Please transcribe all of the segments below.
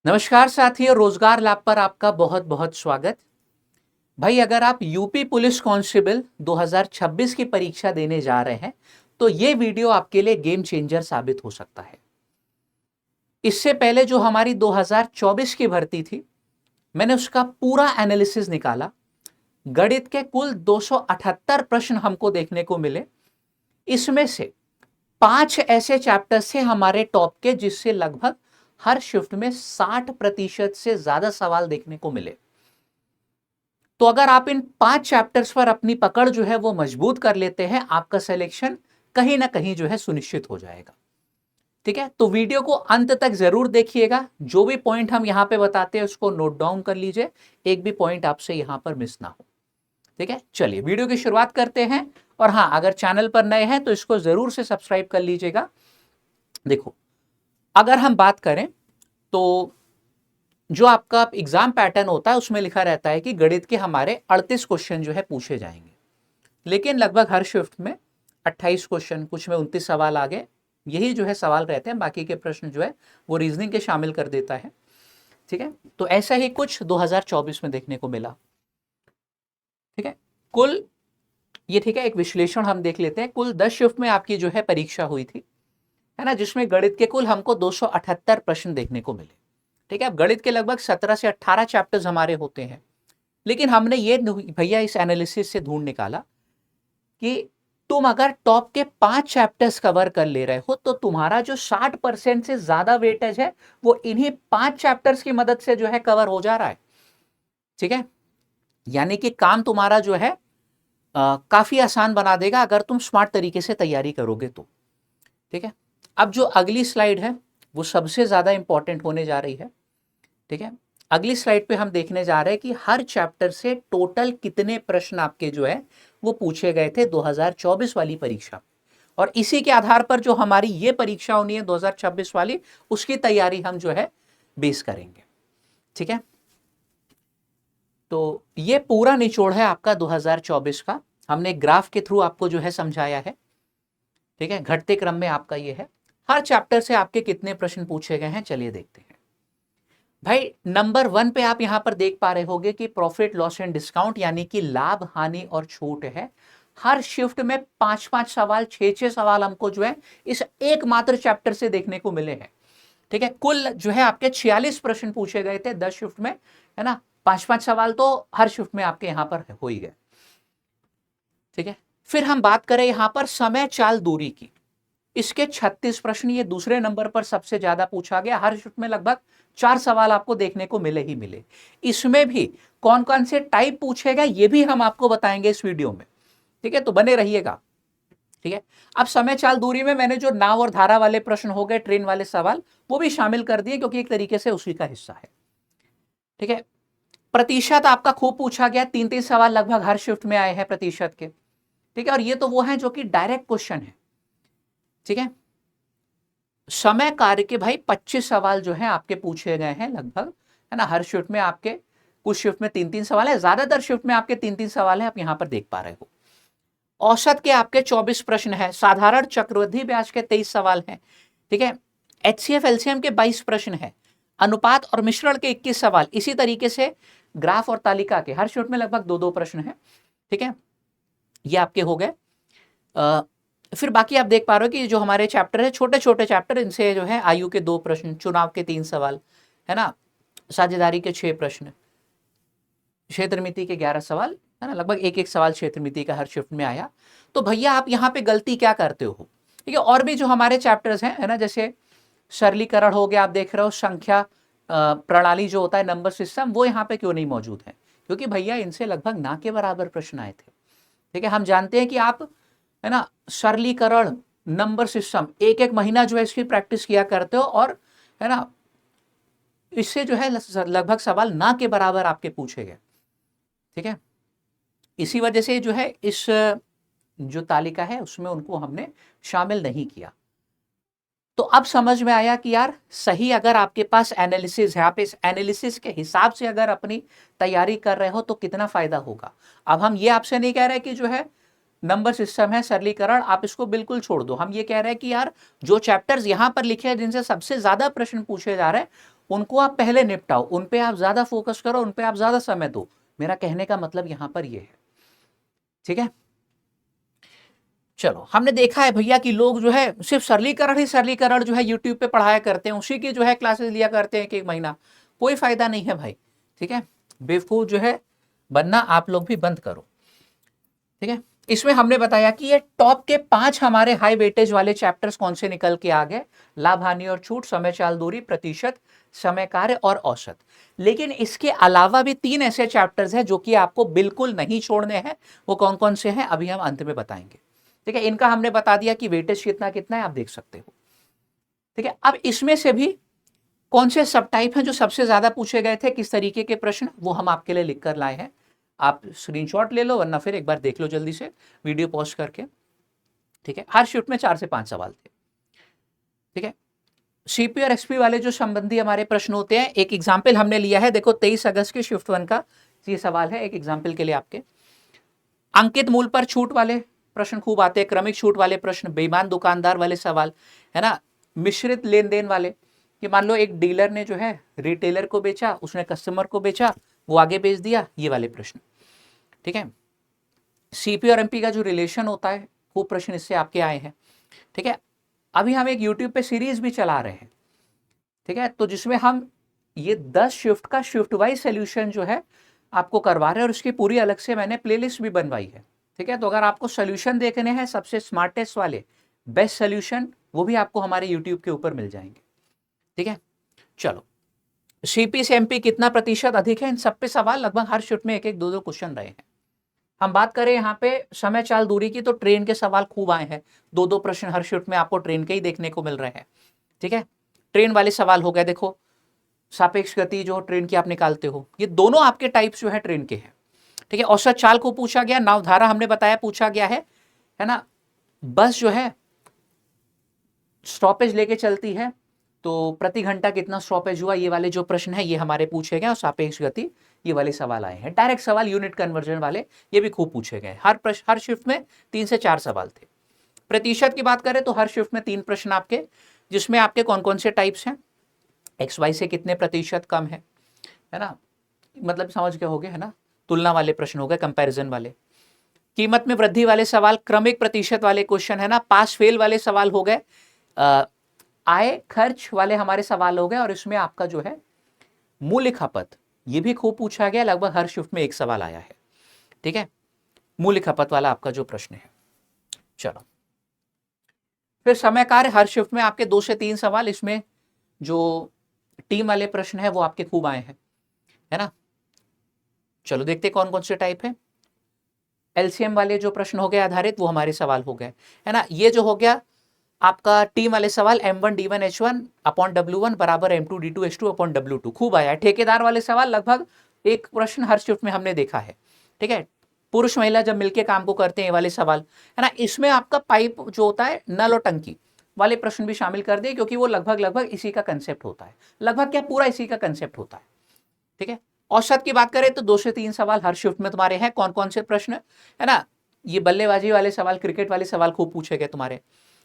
नमस्कार साथियों, रोजगार लैब पर आपका बहुत बहुत स्वागत। भाई, अगर आप यूपी पुलिस कांस्टेबल 2026 की परीक्षा देने जा रहे हैं तो ये वीडियो आपके लिए गेम चेंजर साबित हो सकता है। इससे पहले जो हमारी 2024 की भर्ती थी, मैंने उसका पूरा एनालिसिस निकाला। गणित के कुल 278 प्रश्न हमको देखने को मिले। इसमें से 5 ऐसे चैप्टर्स थे हमारे टॉप के, जिससे लगभग हर शिफ्ट में 60% से ज्यादा सवाल देखने को मिले। तो अगर आप इन 5 चैप्टर्स पर अपनी पकड़ जो है वो मजबूत कर लेते हैं, आपका सिलेक्शन कहीं ना कहीं जो है सुनिश्चित हो जाएगा। ठीक है, तो वीडियो को अंत तक जरूर देखिएगा। जो भी पॉइंट हम यहां पे बताते हैं उसको नोट डाउन कर लीजिए, एक भी पॉइंट आपसे यहां पर मिस ना हो। ठीक है, चलिए वीडियो की शुरुआत करते हैं। और हाँ, अगर चैनल पर नए हैं तो इसको जरूर से सब्सक्राइब कर लीजिएगा। देखो, अगर हम बात करें तो जो आपका एग्जाम पैटर्न होता है उसमें लिखा रहता है कि गणित के हमारे 38 क्वेश्चन जो है पूछे जाएंगे, लेकिन लगभग हर शिफ्ट में 28 क्वेश्चन, कुछ में 29 सवाल आ गए, यही जो है सवाल रहते हैं। बाकी के प्रश्न जो है वो रीजनिंग के शामिल कर देता है। ठीक है, तो ऐसा ही कुछ 2024 में देखने को मिला। ठीक है, कुल ये ठीक है, एक विश्लेषण हम देख लेते हैं। कुल 10 शिफ्ट में आपकी जो है परीक्षा हुई थी, है ना, जिसमें गणित के कुल हमको 278 प्रश्न देखने को मिले। ठीक है, अब गणित के लगभग 17 से 18 चैप्टर्स हमारे होते हैं, लेकिन हमने ये भैया इस एनालिसिस से ढूंढ निकाला कि तुम अगर टॉप के 5 चैप्टर्स कवर कर ले रहे हो तो तुम्हारा जो 60% से ज्यादा वेटेज है वो इन्हीं 5 चैप्टर्स की मदद से जो है कवर हो जा रहा है। ठीक है, यानी कि काम तुम्हारा जो है काफी आसान बना देगा अगर तुम स्मार्ट तरीके से तैयारी करोगे तो। ठीक है, अब जो अगली स्लाइड है वो सबसे ज्यादा इंपॉर्टेंट होने जा रही है। ठीक है, अगली स्लाइड पे हम देखने जा रहे हैं कि हर चैप्टर से टोटल कितने प्रश्न आपके जो है वो पूछे गए थे 2024 वाली परीक्षा, और इसी के आधार पर जो हमारी ये परीक्षा होनी है 2026 वाली, उसकी तैयारी हम जो है बेस करेंगे। ठीक है, तो ये पूरा निचोड़ है आपका 2024 का। हमने ग्राफ के थ्रू आपको जो है समझाया है। ठीक है, घटते क्रम में आपका ये है, हर चैप्टर से आपके कितने प्रश्न पूछे गए हैं, चलिए देखते हैं। भाई, नंबर 1 पे आप यहां पर देख पा रहे होंगे कि प्रॉफिट लॉस एंड डिस्काउंट, यानी कि लाभ हानि और छूट है। हर शिफ्ट में 5-5 सवाल, 6-6 सवाल हमको जो है इस एकमात्र चैप्टर से देखने को मिले हैं। ठीक है, कुल जो है आपके 46 प्रश्न पूछे गए थे 10 शिफ्ट में, है ना। 5-5 सवाल तो हर शिफ्ट में आपके यहां पर हो ही गए। ठीक है, फिर हम बात करें यहां पर समय चाल दूरी की, इसके 36 प्रश्न, ये दूसरे नंबर पर सबसे ज्यादा पूछा गया। हर शिफ्ट में लगभग 4 सवाल आपको देखने को मिले ही मिले। इसमें भी कौन कौन से टाइप पूछेगा ये भी हम आपको बताएंगे इस वीडियो में। ठीक है, तो बने रहिएगा। ठीक है, अब समय चाल दूरी में मैंने जो नाव और धारा वाले प्रश्न हो गए, ट्रेन वाले सवाल, वो भी शामिल कर दिए, क्योंकि एक तरीके से उसी का हिस्सा है। ठीक है, प्रतिशत आपका खूब पूछा गया, 3-3 सवाल लगभग हर शिफ्ट में आए हैं प्रतिशत के। ठीक है, और ये तो वो है जो कि डायरेक्ट क्वेश्चन है। ठीक है, समय कार्य के भाई 25 सवाल जो है आपके पूछे गए हैं लगभग, है ना। हर शिफ्ट में आपके, कुछ शिफ्ट में 3-3 सवाल है, ज्यादातर शिफ्ट में आपके 3-3 सवाल है, आप यहां पर देख पा रहे हो। औसत के आपके 24 प्रश्न है, साधारण चक्रवृद्धि ब्याज के 23 सवाल हैं। ठीक है, एचसीएफ एलसीएम के 22 प्रश्न है, अनुपात और मिश्रण के 21 सवाल, इसी तरीके से ग्राफ और तालिका के हर शिफ्ट में लगभग 2-2 प्रश्न है। ठीक है, ये आपके हो गए। फिर बाकी आप देख पा रहे हो कि जो हमारे चैप्टर है, छोटे छोटे चैप्टर, इनसे जो है आयु के 2 प्रश्न, चुनाव के 3 सवाल, है ना, साझेदारी के 6 प्रश्न, क्षेत्र मिति के 11 सवाल, है ना, लगभग एक एक सवाल क्षेत्र मिति का हर शिफ्ट में आया। तो भैया आप यहाँ पे गलती क्या करते हो? ठीक है, और भी जो हमारे चैप्टर्स हैं, है ना, जैसे सरलीकरण हो गया, आप देख रहे हो संख्या प्रणाली जो होता है, नंबर सिस्टम, वो यहाँ पे क्यों नहीं मौजूद है? क्योंकि भैया इनसे लगभग ना के बराबर प्रश्न आए थे। ठीक है, हम जानते हैं कि आप, है ना, सरलीकरण, नंबर सिस्टम, एक एक महीना जो है इसकी प्रैक्टिस किया करते हो, और है ना, इससे जो है लगभग सवाल ना के बराबर आपके पूछे गए। ठीक है, इसी वजह से जो है इस जो तालिका है उसमें उनको हमने शामिल नहीं किया। तो अब समझ में आया कि यार सही, अगर आपके पास एनालिसिस है, आप इस एनालिसिस के हिसाब से अगर अपनी तैयारी कर रहे हो तो कितना फायदा होगा। अब हम ये आपसे नहीं कह रहे कि जो है नंबर सिस्टम है, सरलीकरण, आप इसको बिल्कुल छोड़ दो। हम ये कह रहे हैं कि यार जो चैप्टर्स यहां पर लिखे हैं, जिनसे सबसे ज्यादा प्रश्न पूछे जा रहे हैं, उनको आप पहले निपटाओ, उन पे आप ज्यादा फोकस करो, उन पे आप ज्यादा समय दो। मेरा कहने का मतलब यहां पर ये है, ठीक है। चलो, हमने देखा है भैया कि लोग जो है सिर्फ सरलीकरण ही सरलीकरण जो है यूट्यूब पे पढ़ाया करते हैं, उसी की जो है क्लासेस लिया करते हैं एक महीना, कोई फायदा नहीं है भाई, ठीक है। बेवकूफ जो है बनना आप लोग भी बंद करो, ठीक है। इसमें हमने बताया कि ये टॉप के 5 हमारे हाई वेटेज वाले चैप्टर्स कौन से निकल के आ गए, लाभ हानि और छूट, समय चाल दूरी, प्रतिशत, समय कार्य और औसत। लेकिन इसके अलावा भी 3 ऐसे चैप्टर्स हैं जो कि आपको बिल्कुल नहीं छोड़ने हैं। वो कौन कौन से हैं अभी हम अंत में बताएंगे, ठीक है। इनका हमने बता दिया कि वेटेज कितना कितना है, आप देख सकते हो, ठीक है। अब इसमें से भी कौन से सब टाइप हैं जो सबसे ज्यादा पूछे गए थे, किस तरीके के प्रश्न, वो हम आपके लिए लिख कर लाए हैं। आप स्क्रीनशॉट ले लो, वरना फिर एक बार देख लो जल्दी से वीडियो पॉज करके, ठीक है। हर शिफ्ट में 4 से 5 सवाल थे, ठीक है। सीपी और एसपी वाले जो संबंधी हमारे प्रश्न होते हैं, एक एग्जाम्पल हमने लिया है, देखो 23 अगस्त के शिफ्ट 1 का ये सवाल है, एक एग्जाम्पल के लिए आपके। अंकित मूल पर छूट वाले प्रश्न खूब आते हैं, क्रमिक छूट वाले प्रश्न, बेईमान दुकानदार वाले सवाल, है ना, मिश्रित लेन देन वाले, कि मान लो एक डीलर ने जो है रिटेलर को बेचा, उसने कस्टमर को बेचा, वो आगे बेच दिया, ये वाले प्रश्न, ठीक है। सीपी और एमपी का जो रिलेशन होता है, वो प्रश्न इससे आपके आए हैं, ठीक है। अभी हम एक यूट्यूब पे सीरीज भी चला रहे हैं, ठीक है, तो जिसमें हम ये 10 शिफ्ट का शिफ्ट वाइज सोल्यूशन जो है आपको करवा रहे हैं, और उसकी पूरी अलग से मैंने प्लेलिस्ट भी बनवाई है, ठीक है। तो अगर आपको सोल्यूशन देखने हैं सबसे स्मार्टेस्ट वाले, बेस्ट सोल्यूशन, वो भी आपको हमारे यूट्यूब के ऊपर मिल जाएंगे, ठीक है। चलो, सीपी से एमपी कितना प्रतिशत अधिक है, इन सब पे सवाल लगभग हर शिफ्ट में एक एक दो दो क्वेश्चन रहे हैं। हम बात करें यहाँ पे समय चाल दूरी की, तो ट्रेन के सवाल खूब आए हैं, 2-2 प्रश्न हर शिफ्ट में आपको ट्रेन के ही देखने को मिल रहे हैं, ठीक है। ट्रेन वाले सवाल हो गए, देखो सापेक्ष गति जो ट्रेन की आप निकालते हो, ये दोनों आपके टाइप्स जो है ट्रेन के हैं, ठीक है। औसत चाल को पूछा गया, नावधारा हमने बताया पूछा गया है ना, बस जो है स्टॉपेज लेके चलती है, तो प्रति घंटा कितना स्टॉपेज हुआ, ये वाले जो प्रश्न है ये हमारे पूछे गए, और सापेक्ष गति ये वाले सवाल आए हैं। डायरेक्ट सवाल यूनिट कन्वर्जन वाले ये भी खूब पूछे गए, हर शिफ्ट में 3 से 4 सवाल थे। प्रतिशत की बात करें तो हर शिफ्ट में 3 प्रश्न आपके, जिसमें आपके कौन कौन से टाइप्स हैं, एक्स वाई से कितने प्रतिशत कम है ना, मतलब समझ गए होगे, है ना। तुलना वाले प्रश्न हो गए, कंपैरिजन वाले। कीमत में वृद्धि वाले सवाल, क्रमिक प्रतिशत वाले क्वेश्चन, है ना, पास फेल वाले सवाल हो गए, आय खर्च वाले हमारे सवाल हो गए, और इसमें आपका जो है मूल्य खपत, ये भी खूब पूछा गया, लगभग हर शिफ्ट में एक सवाल आया है, ठीक है। मूल्य खपत वाला आपका जो प्रश्न है। चलो, फिर समय कार्य हर शिफ्ट में आपके 2 से 3 सवाल, इसमें जो टीम वाले प्रश्न है वो आपके खूब आए हैं, है ना। चलो देखते कौन कौन से टाइप है। एलसीएम वाले जो प्रश्न हो गए आधारित, वो हमारे सवाल हो गए, है ना। ये जो हो गया आपका टीम वाले सवाल, M1 D1 H1 upon W1 बराबर M2 D2 H2 upon W2, खूब आया है। ठेकेदार वाले सवाल लगभग एक प्रश्न हर शिफ्ट में हमने देखा है, ठीक है। पुरुष महिला जब मिलकर काम को करते हैं, ये वाले सवाल, है ना। इसमें आपका पाइप जो होता है, नल और टंकी वाले प्रश्न भी शामिल कर दिए, क्योंकि वो लगभग इसी का कंसेप्ट होता है, लगभग क्या पूरा इसी का कंसेप्ट होता है, ठीक है। औसत की बात करें तो 2 से 3 सवाल हर शिफ्ट में तुम्हारे हैं, कौन कौन से प्रश्न, है ना। ये बल्लेबाजी वाले सवाल, क्रिकेट वाले सवाल खूब पूछे गए तुम्हारे,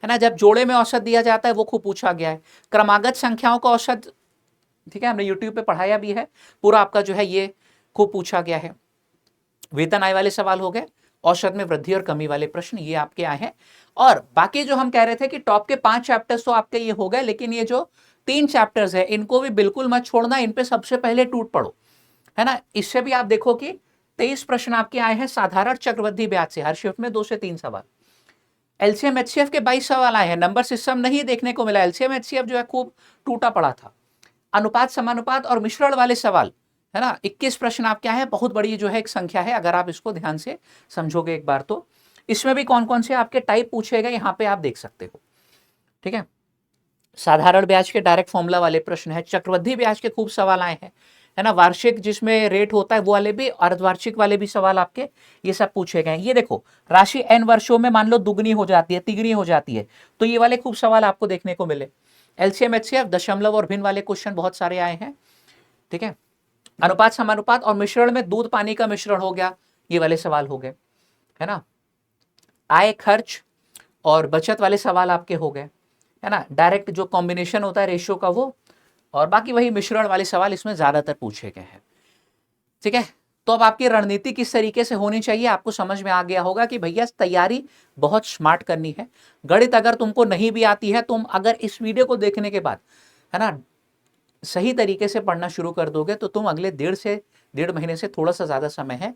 है ना। जब जोड़े में औसत दिया जाता है वो खूब पूछा गया है। क्रमागत संख्याओं का औसत, ठीक है, हमने यूट्यूब पे पढ़ाया भी है, पूरा आपका जो है ये खूब पूछा गया है। वेतन आय वाले सवाल हो गए, औसत में वृद्धि और कमी वाले प्रश्न ये आपके आए हैं। और बाकी जो हम कह रहे थे कि टॉप के 5 चैप्टर्स तो आपके ये हो गए, लेकिन ये जो 3 चैप्टर्स है इनको भी बिल्कुल मत छोड़ना, इन पे सबसे पहले टूट पड़ो, है ना। इससे भी आप देखो कि 23 प्रश्न आपके आए हैं साधारण चक्रवृद्धि ब्याज से, हर शिफ्ट में 2 से 3 सवाल। एलसीएम एचसीएफ के 22 सवाल आए हैं, नंबर सिस्टम नहीं देखने को मिला, एलसीएम एचसीएफ जो है खूब टूटा पड़ा था। अनुपात समानुपात और मिश्रण वाले सवाल, है ना, 21 प्रश्न आपके आए हैं, बहुत बड़ी जो है एक संख्या है, अगर आप इसको ध्यान से समझोगे एक बार तो। इसमें भी कौन कौन से आपके टाइप पूछे गए यहाँ पे आप देख सकते हो, ठीक है। साधारण ब्याज के डायरेक्ट फॉर्मूला वाले प्रश्न है, चक्रवृद्धि ब्याज के खूब सवाल आए हैं, है ना। वार्षिक जिसमें रेट होता है वो वाले भी, अर्धवार्षिक वाले भी सवाल आपके ये सब पूछे गए। ये देखो राशि n वर्षों में मान लो दुगनी हो जाती है, तिगुनी हो जाती है, तो ये वाले खूब सवाल आपको देखने को मिले। एलसीएम एचसीएफ दशमलव और भिन्न वाले क्वेश्चन बहुत सारे आए हैं, ठीक है। अनुपात समानुपात और मिश्रण में दूध पानी का मिश्रण हो गया, ये वाले सवाल हो गए, है ना। आय खर्च और बचत वाले सवाल आपके हो गए, है ना। डायरेक्ट जो कॉम्बिनेशन होता है रेशियो का वो, और बाकी वही मिश्रण वाले सवाल इसमें ज्यादातर पूछे गए हैं। ठीक है, तो अब आपकी रणनीति किस तरीके से होनी चाहिए आपको समझ में आ गया होगा कि भैया तैयारी बहुत स्मार्ट करनी है। गणित अगर तुमको नहीं भी आती है, तुम अगर इस वीडियो को देखने के बाद, है ना, सही तरीके से पढ़ना शुरू कर दोगे तो तुम अगले 1.5 महीने से थोड़ा सा ज्यादा समय है,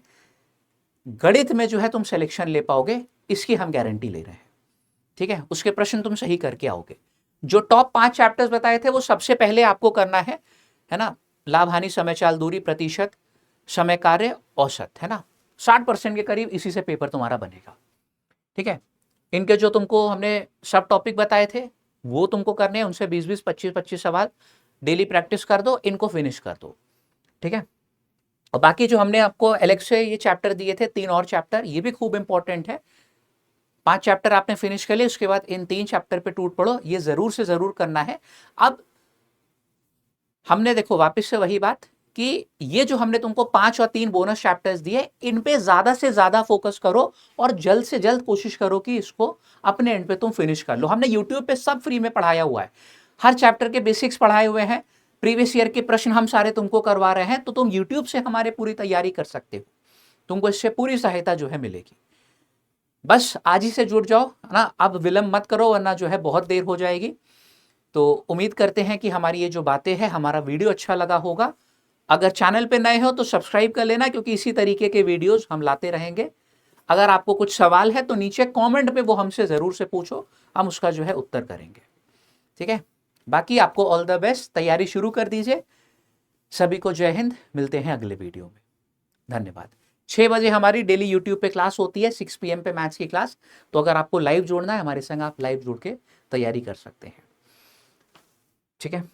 गणित में जो है तुम सिलेक्शन ले पाओगे, इसकी हम गारंटी ले रहे हैं। ठीक है, उसके प्रश्न तुम सही करके आओगे। जो टॉप 5 चैप्टर्स बताए थे वो सबसे पहले आपको करना है ना, लाभ हानि, समय चाल, दूरी, प्रतिशत, समय कार्य, औसत, है ना, 60% के करीब इसी से पेपर तुम्हारा बनेगा। ठीक है, इनके जो तुमको हमने सब टॉपिक बताए थे वो तुमको करने हैं, उनसे 20-20, 25-25 सवाल डेली प्रैक्टिस कर दो, इनको फिनिश कर दो। ठीक है, और बाकी जो हमने आपको एलेक्स से ये चैप्टर दिए थे, 3 और चैप्टर, ये भी खूब इंपॉर्टेंट है। 5 चैप्टर आपने फिनिश कर लिए, उसके बाद इन 3 चैप्टर पे टूट पड़ो, ये जरूर से जरूर करना है। अब हमने देखो वापस से वही बात कि ये जो हमने तुमको 5 और 3 बोनस चैप्टर्स दिए, इन पे ज्यादा से ज्यादा फोकस करो और जल्द से जल्द कोशिश करो कि इसको अपने एंड पे तुम फिनिश कर लो। हमने यूट्यूब पे सब फ्री में पढ़ाया हुआ है, हर चैप्टर के बेसिक्स पढ़ाए हुए हैं, प्रीवियस ईयर के प्रश्न हम सारे तुमको करवा रहे हैं, तो तुम यूट्यूब से हमारे पूरी तैयारी कर सकते हो, तुमको इससे पूरी सहायता जो है मिलेगी। बस आज ही से जुड़ जाओ, है ना, अब विलंब मत करो वरना जो है बहुत देर हो जाएगी। तो उम्मीद करते हैं कि हमारी ये जो बातें हैं, हमारा वीडियो अच्छा लगा होगा। अगर चैनल पे नए हो तो सब्सक्राइब कर लेना, क्योंकि इसी तरीके के वीडियोस हम लाते रहेंगे। अगर आपको कुछ सवाल है तो नीचे कमेंट पे वो हमसे ज़रूर से पूछो, हम उसका जो है उत्तर करेंगे। ठीक है, बाकी आपको ऑल द बेस्ट, तैयारी शुरू कर दीजिए। सभी को जय हिंद, मिलते हैं अगले वीडियो में, धन्यवाद। 6 बजे हमारी डेली यूट्यूब पे क्लास होती है, 6 PM पे मैथ्स की क्लास, तो अगर आपको लाइव जोड़ना है हमारे संग, आप लाइव जुड़ के तैयारी कर सकते हैं। ठीक है।